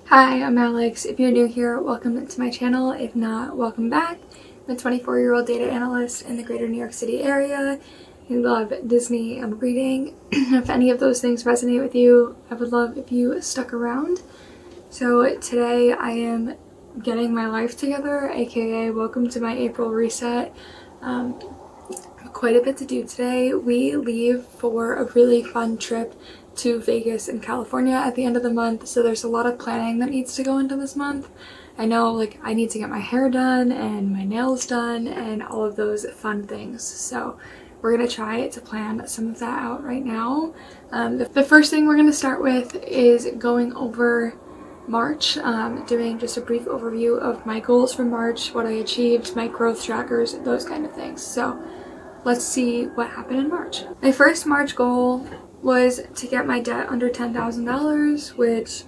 Hi, I'm Alex. If you're new here, welcome to my channel. If not, welcome back. I'm a 24-year-old data analyst in the greater New York City area. I love Disney and reading. If any of those things resonate with you, I would love if you stuck around. So today I am getting my life together, aka welcome to my April reset. Quite a bit to do today. We leave for a really fun trip to Vegas in California at the end of the month, so there's a lot of planning that needs to go into this month. I know I need to get my hair done and my nails done and all of those fun things, so we're gonna try to plan some of that out right now. The first thing we're gonna start with is going over March, doing just a brief overview of my goals for March, what I achieved, my growth trackers, those kind of things. So let's see what happened in March. My first March goal was to get my debt under $10,000, which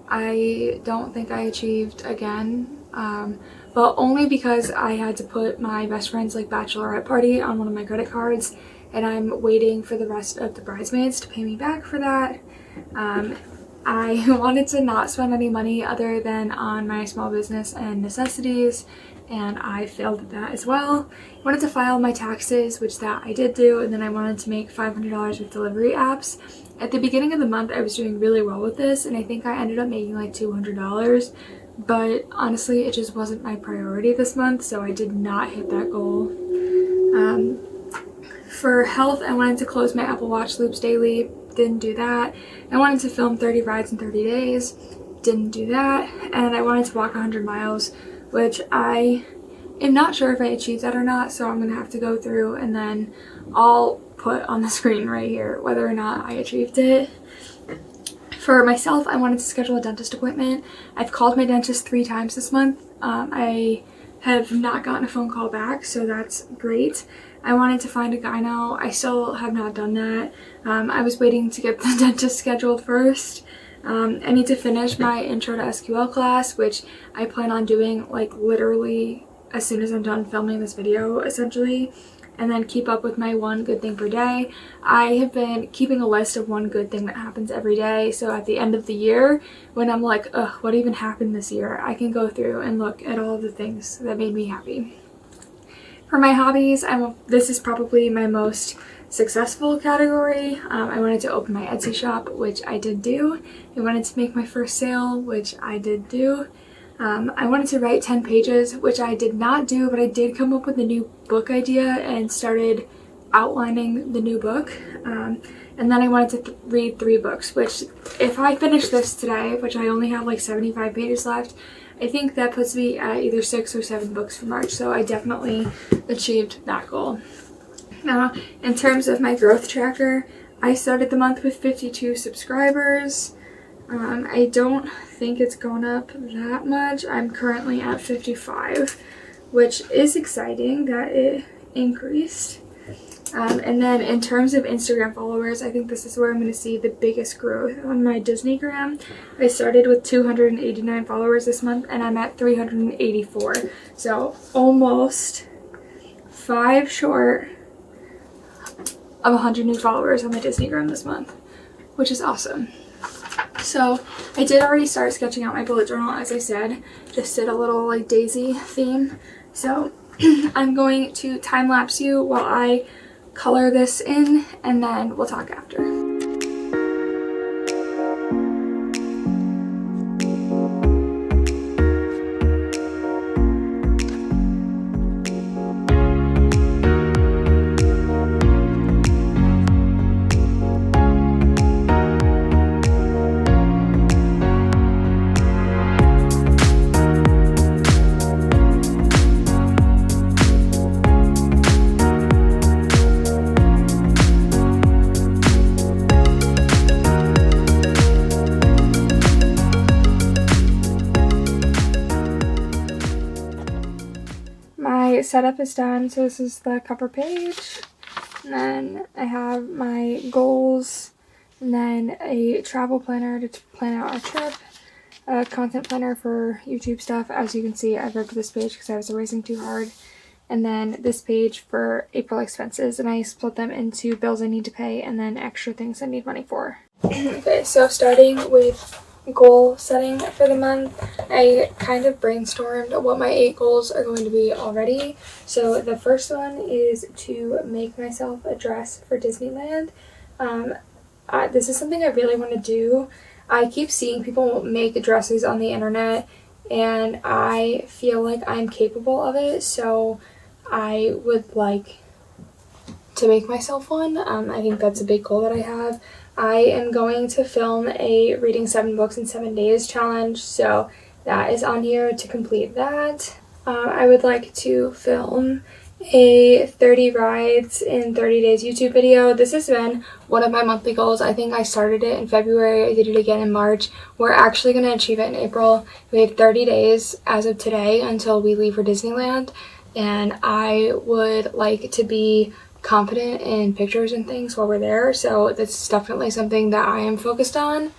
I don't think I achieved again, but only because I had to put my best friend's bachelorette party on one of my credit cards, and I'm waiting for the rest of the bridesmaids to pay me back for that. I wanted to not spend any money other than on my small business and necessities, and I failed at that as well. I wanted to file my taxes, which that I did do, and then I wanted to make $500 with delivery apps. At the beginning of the month, I was doing really well with this, and I think I ended up making $200, but honestly, it just wasn't my priority this month, so I did not hit that goal. For health, I wanted to close my Apple Watch loops daily. Didn't do that. I wanted to film 30 rides in 30 days. Didn't do that. And I wanted to walk 100 miles, which I am not sure if I achieved that or not, so I'm going to have to go through and then I'll put on the screen right here whether or not I achieved it. For myself, I wanted to schedule a dentist appointment. I've called my dentist 3 times this month. I have not gotten a phone call back, so that's great. I wanted to find a gyno. I still have not done that. I was waiting to get the dentist scheduled first. I need to finish my intro to SQL class, which I plan on doing literally as soon as I'm done filming this video, essentially, and then keep up with my one good thing per day. I have been keeping a list of one good thing that happens every day, so at the end of the year, when I'm like, ugh, what even happened this year, I can go through and look at all the things that made me happy. For my hobbies, this is probably my most successful category. I wanted to open my Etsy shop, which I did do. I wanted to make my first sale, which I did do. I wanted to write 10 pages, which I did not do, but I did come up with a new book idea and started outlining the new book. And then I wanted to read 3 books, which if I finish this today, which I only have 75 pages left, I think that puts me at either 6 or 7 books for March, so I definitely achieved that goal. Now, in terms of my growth tracker, I started the month with 52 subscribers. I don't think it's gone up that much. I'm currently at 55, which is exciting that it increased. And then in terms of Instagram followers, I think this is where I'm going to see the biggest growth. On my Disneygram, I started with 289 followers this month, and I'm at 384. So almost 5 short of 100 new followers on my Disneygram this month, which is awesome. So I did already start sketching out my bullet journal, as I said. Just did a little Daisy theme. So I'm going to time-lapse you while I color this in, and then we'll talk after. Setup is done, so this is the cover page, and then I have my goals, and then a travel planner to plan out our trip, a content planner for YouTube stuff. As you can see, I've ripped this page because I was erasing too hard, and then this page for April expenses, and I split them into bills I need to pay and then extra things I need money for. Okay, so starting with goal setting for the month. I kind of brainstormed what my 8 goals are going to be already. So the first one is to make myself a dress for Disneyland. This is something I really want to do. I keep seeing people make dresses on the internet, and I feel like I'm capable of it, so I would like to make myself one. I think that's a big goal that I have. I am going to film a reading 7 books in 7 days challenge, so that is on here to complete that. I would like to film a 30 rides in 30 days YouTube video. This has been one of my monthly goals. I think I started it in February. I did it again in March. We're actually going to achieve it in April. We have 30 days as of today until we leave for Disneyland, and I would like to be confident in pictures and things while we're there, so that's definitely something that I am focused on.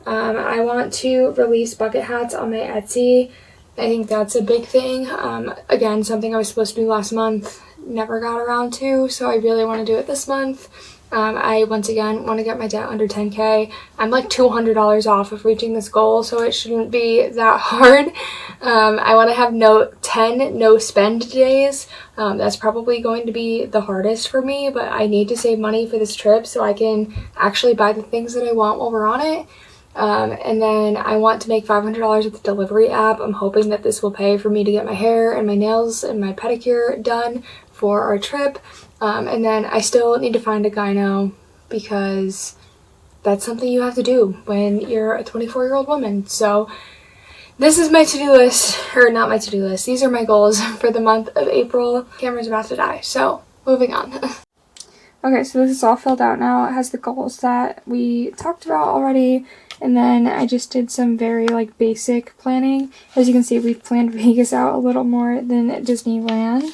I want to release bucket hats on my Etsy. I think that's a big thing. Again, something I was supposed to do last month, never got around to, so I really want to do it this month. I, once again, want to get my debt under 10K. I'm like $200 off of reaching this goal, so it shouldn't be that hard. I want to have 10 no spend days. That's probably going to be the hardest for me, but I need to save money for this trip so I can actually buy the things that I want while we're on it. And then I want to make $500 with the delivery app. I'm hoping that this will pay for me to get my hair and my nails and my pedicure done for our trip. And then I still need to find a gyno because that's something you have to do when you're a 24-year-old woman. So this is my to-do list, or not my to-do list. These are my goals for the month of April. Camera's about to die, so moving on. Okay, so this is all filled out now. It has the goals that we talked about already. And then I just did some very basic planning. As you can see, we've planned Vegas out a little more than Disneyland.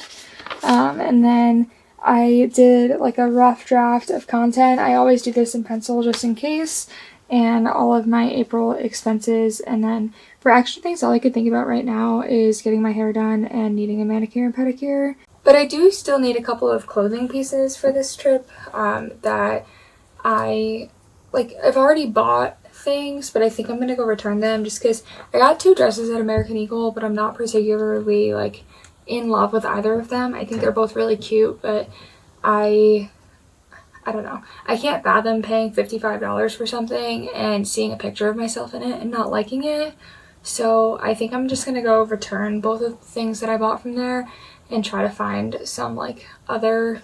And then I did a rough draft of content. I always do this in pencil just in case. And all of my April expenses. And then for extra things, all I could think about right now is getting my hair done and needing a manicure and pedicure. But I do still need a couple of clothing pieces for this trip that I've already bought things, but I think I'm gonna go return them just because I got 2 dresses at American Eagle, but I'm not particularly in love with either of them. I think they're both really cute, but I don't know. I can't fathom paying $55 for something and seeing a picture of myself in it and not liking it. So I think I'm just gonna go return both of the things that I bought from there and try to find some other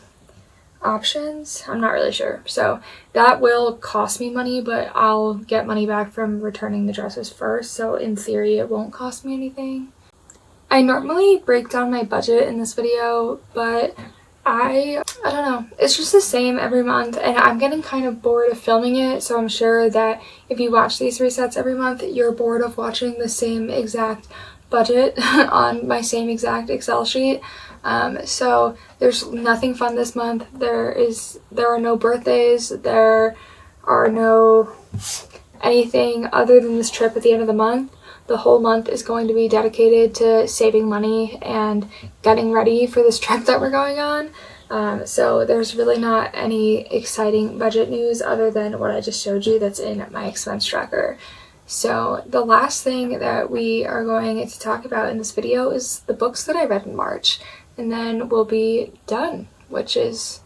options. I'm not really sure. So that will cost me money, but I'll get money back from returning the dresses first. So in theory, it won't cost me anything. I normally break down my budget in this video, but I don't know. It's just the same every month, and I'm getting kind of bored of filming it. So I'm sure that if you watch these resets every month, you're bored of watching the same exact budget on my same exact Excel sheet. So there's nothing fun this month. There are no birthdays. There are no anything other than this trip at the end of the month. The whole month is going to be dedicated to saving money and getting ready for this trip that we're going on. So there's really not any exciting budget news other than what I just showed you that's in my expense tracker. So the last thing that we are going to talk about in this video is the books that I read in March, and then we'll be done, which is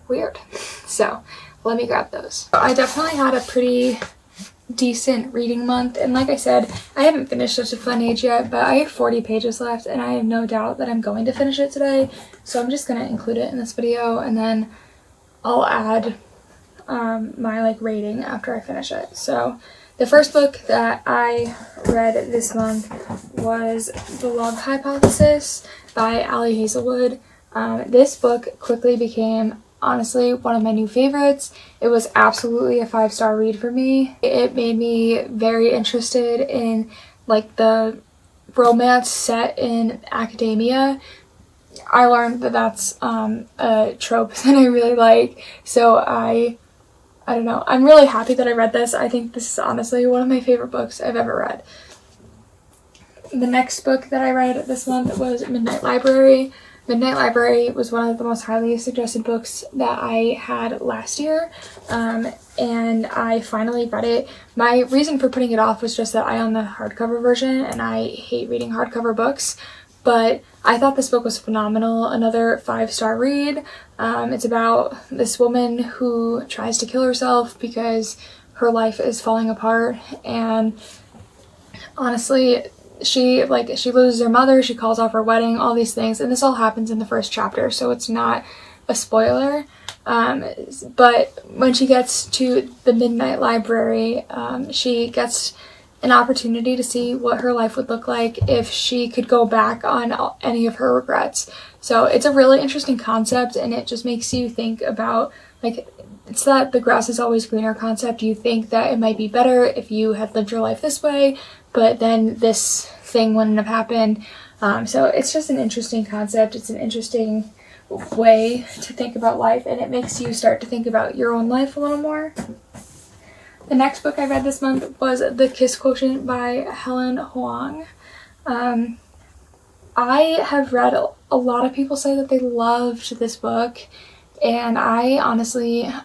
weird. So let me grab those. I definitely had a pretty decent reading month, and like I said, I haven't finished Such a Fun Age yet, but I have 40 pages left, and I have no doubt that I'm going to finish it today, so I'm just going to include it in this video, and then I'll add my rating after I finish it. So the first book that I read this month was The Love Hypothesis by Ali Hazelwood. This book quickly became, honestly, one of my new favorites. It was absolutely a 5-star read for me. It made me very interested in the romance set in academia. I learned that that's a trope that I really like, so I don't know. I'm really happy that I read this. I think this is honestly one of my favorite books I've ever read. The next book that I read this month was Midnight Library Midnight Library was one of the most highly suggested books that I had last year, and I finally read it. My reason for putting it off was just that I own the hardcover version and I hate reading hardcover books, but I thought this book was phenomenal. Another 5-star read. It's about this woman who tries to kill herself because her life is falling apart, and honestly, she loses her mother, she calls off her wedding, all these things, and this all happens in the first chapter, so it's not a spoiler. But when she gets to the Midnight Library, she gets an opportunity to see what her life would look like if she could go back on any of her regrets. So it's a really interesting concept, and it just makes you think about, like, it's that the grass is always greener concept. You think that it might be better if you had lived your life this way, but then this thing wouldn't have happened. So it's just an interesting concept. It's an interesting way to think about life, and it makes you start to think about your own life a little more. The next book I read this month was The Kiss Quotient by Helen Hoang. I have read a lot of people say that they loved this book, and I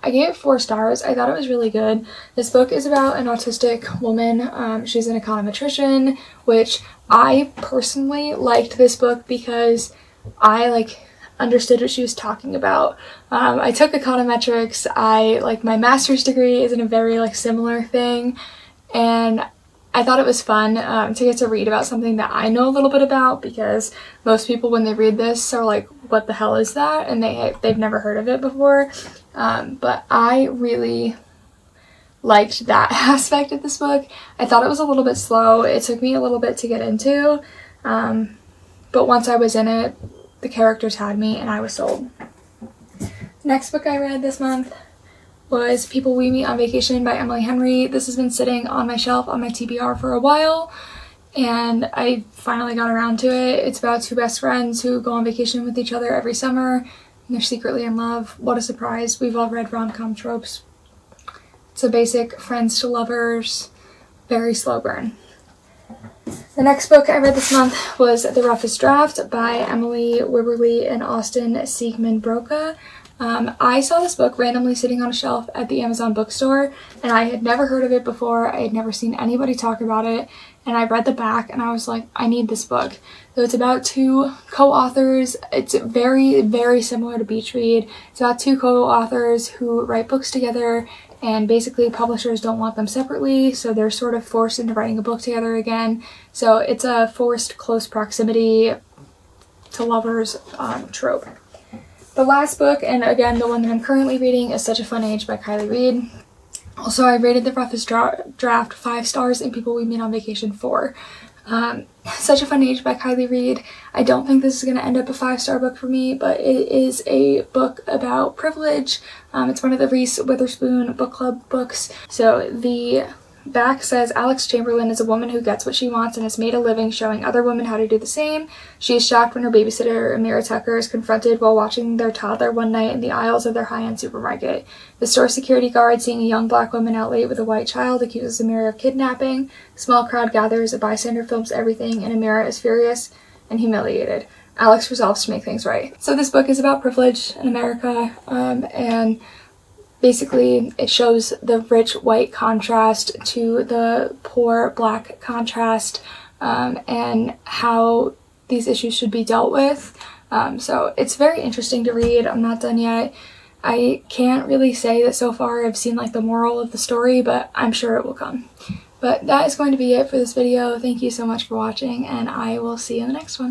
gave it 4 stars. I thought it was really good. This book is about an autistic woman. She's an econometrician, which I personally liked this book because I understood what she was talking about. I took econometrics. My master's degree is in a very similar thing, and I thought it was fun to get to read about something that I know a little bit about, because most people when they read this are like, what the hell is that? And they've never heard of it before. But I really liked that aspect of this book. I thought it was a little bit slow. It took me a little bit to get into. But once I was in it, the characters had me and I was sold. The next book I read this month was People We Meet on Vacation by Emily Henry. This has been sitting on my shelf on my TBR for a while, and I finally got around to it. It's about 2 best friends who go on vacation with each other every summer, and they're secretly in love. What a surprise. We've all read rom-com tropes. It's a basic friends to lovers, very slow burn. The next book I read this month was The Roughest Draft by Emily Wibberley and Austin Siegmund Broca. I saw this book randomly sitting on a shelf at the Amazon bookstore, and I had never heard of it before. I had never seen anybody talk about it, and I read the back and I was like, I need this book. So it's about 2 co-authors. It's very, very similar to Beach Read. It's about 2 co-authors who write books together, and basically publishers don't want them separately, so they're sort of forced into writing a book together again. So it's a forced close proximity to lovers trope. The last book, and again the one that I'm currently reading, is Such a Fun Age by Kylie Reid. Also, I rated The Roughest Draft 5 stars and People We Meet on Vacation 4. Such a Fun Age by Kylie Reid. I don't think this is going to end up a 5-star book for me, but it is a book about privilege. It's one of the Reese Witherspoon book club books. So the back says, Alex Chamberlain is a woman who gets what she wants and has made a living showing other women how to do the same. She is shocked when her babysitter, Amira Tucker, is confronted while watching their toddler one night in the aisles of their high-end supermarket. The store security guard, seeing a young black woman out late with a white child, accuses Amira of kidnapping. A small crowd gathers, a bystander films everything, and Amira is furious and humiliated. Alex resolves to make things right. So this book is about privilege in America, and basically it shows the rich white contrast to the poor black contrast, and how these issues should be dealt with. So it's very interesting to read. I'm not done yet. I can't really say that so far I've seen the moral of the story, but I'm sure it will come. But that is going to be it for this video. Thank you so much for watching, and I will see you in the next one.